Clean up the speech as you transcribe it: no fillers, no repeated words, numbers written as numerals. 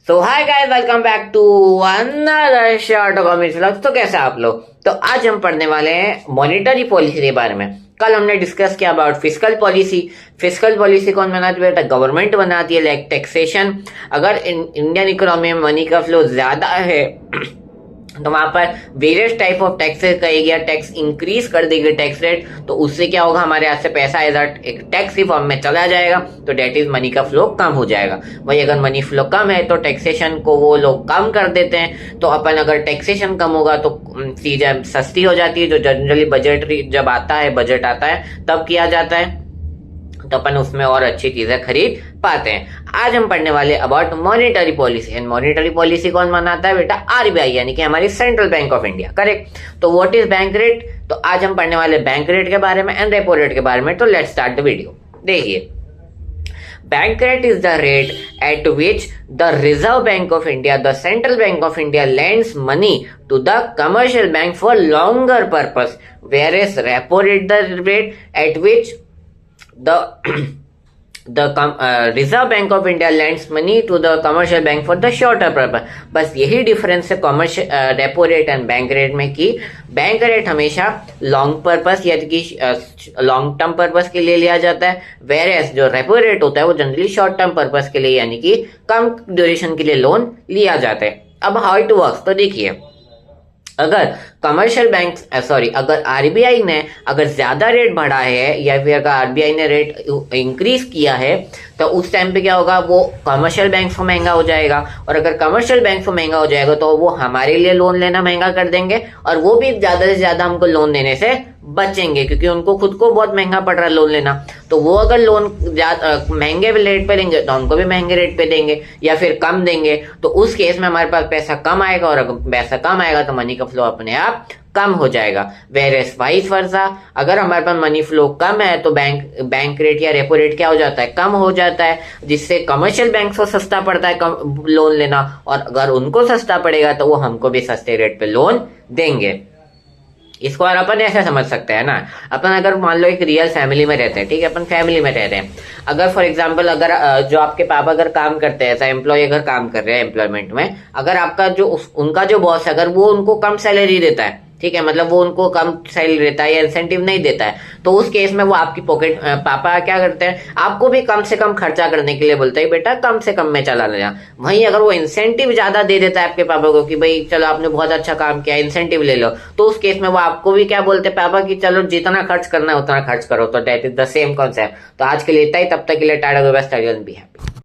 So hi guys, welcome back to another short comics vlogs. तो कैसे आप लोग? तो आज हम पढ़ने वाले हैं मॉनेटरी पॉलिसी के बारे में। कल हमने डिस्कस किया about fiscal policy. Fiscal policy कौन बनाती है बेटा? गवर्नमेंट बनाती है। लाइक टैक्सेशन, अगर इंडियन इकोनॉमी में मनी का फ्लो ज्यादा है तो वहां पर वेरियस टाइप ऑफ टैक्सेस करेगी या टैक्स इंक्रीज कर देगी टैक्स रेट, तो उससे क्या होगा, हमारे हाथ से पैसा एज एक टैक्स की फॉर्म में चला जाएगा, तो डेट इज मनी का फ्लो कम हो जाएगा। वही अगर मनी फ्लो कम है तो टैक्सेशन को वो लोग कम कर देते हैं। तो अपन अगर टैक्सेशन कम होगा तो चीजें सस्ती हो जाती है, जो जनरली बजट जब आता है, बजट आता है तब किया जाता है, तो अपन उसमें और अच्छी चीजें खरीद पाते हैं। आज हम पढ़ने वाले about monetary policy. And monetary policy कौन बनाता है बेटा? आरबीआई, यानी कि हमारी central bank of India. Correct. तो व्हाट इज बैंक रेट? तो आज हम पढ़ने वाले बैंक रेट के बारे में एंड रेपो रेट के बारे में। तो लेट्स स्टार्ट द वीडियो। देखिए, bank rate is the rate at which the Reserve Bank of India, the Central Bank of India, lends money to the commercial bank for longer purpose, whereas repo rate the rate at which the Reserve Bank of India lends money to the commercial bank for the shorter purpose। बस यही difference है commercial repo rate and bank rate में, कि bank rate हमेशा long purpose यानी कि long term purpose के लिए लिया जाता है, वेरेस जो रेपो रेट होता है वो जनरली शॉर्ट टर्म पर्पस के लिए यानी कि कम ड्यूरेशन के लिए लोन लिया जाता है। अब हाउ इट वर्क्स, तो देखिए, अगर कमर्शियल बैंक अगर आरबीआई ने अगर ज्यादा रेट बढ़ा है या फिर अगर आरबीआई ने रेट इंक्रीज किया है, तो उस टाइम पे क्या होगा, वो कमर्शियल बैंक को महंगा हो जाएगा। और अगर कमर्शियल बैंक को महंगा हो जाएगा तो वो हमारे लिए लोन लेना महंगा कर देंगे, और वो भी ज्यादा से ज्यादा हमको लोन देने से बचेंगे, क्योंकि उनको खुद को बहुत महंगा पड़ रहा है लोन लेना। तो वो अगर लोन महंगे रेट पे देंगे तो हमको भी महंगे रेट पे देंगे या फिर कम देंगे, तो उस केस में हमारे पास पैसा कम आएगा, और अगर पैसा कम आएगा तो मनी का फ्लो अपने आप कम हो जाएगा। वेरेस वाइस वर्सा, अगर हमारे पास मनी फ्लो कम है तो बैंक रेट या रेपो रेट क्या हो जाता है? कम हो जाता है, जिससे कमर्शियल बैंक को सस्ता पड़ता है लोन लेना, और अगर उनको सस्ता पड़ेगा तो वो हमको भी सस्ते रेट पे लोन देंगे। इसको और अपन ऐसा समझ सकते हैं ना, अपन अगर मान लो एक रियल फैमिली में रहते हैं, ठीक है, अपन फैमिली में रहते हैं। अगर फॉर एग्जांपल अगर जो आपके पापा अगर काम करते हैं, ऐसा एम्प्लॉय अगर काम कर रहे हैं एम्प्लॉयमेंट में, अगर आपका जो उनका जो बॉस है अगर वो उनको कम सैलरी देता है, ठीक है, मतलब वो उनको कम सैलरी देता है या इंसेंटिव नहीं देता है, तो उस केस में वो आपकी पॉकेट पापा क्या करते हैं, आपको भी कम से कम खर्चा करने के लिए बोलते हैं, बेटा कम से कम में चला लेना। वहीं अगर वो इंसेंटिव ज्यादा दे देता है आपके पापा को कि भाई चलो आपने बहुत अच्छा काम किया, इंसेंटिव ले लो, तो उस केस में वो आपको भी क्या बोलते हैं पापा कि चलो जितना खर्च करना है उतना खर्च करो। तो that is the same concept. तो आज के लिए इतना ही, तब तक के लिए tata, goodbye, stay healthy, be happy.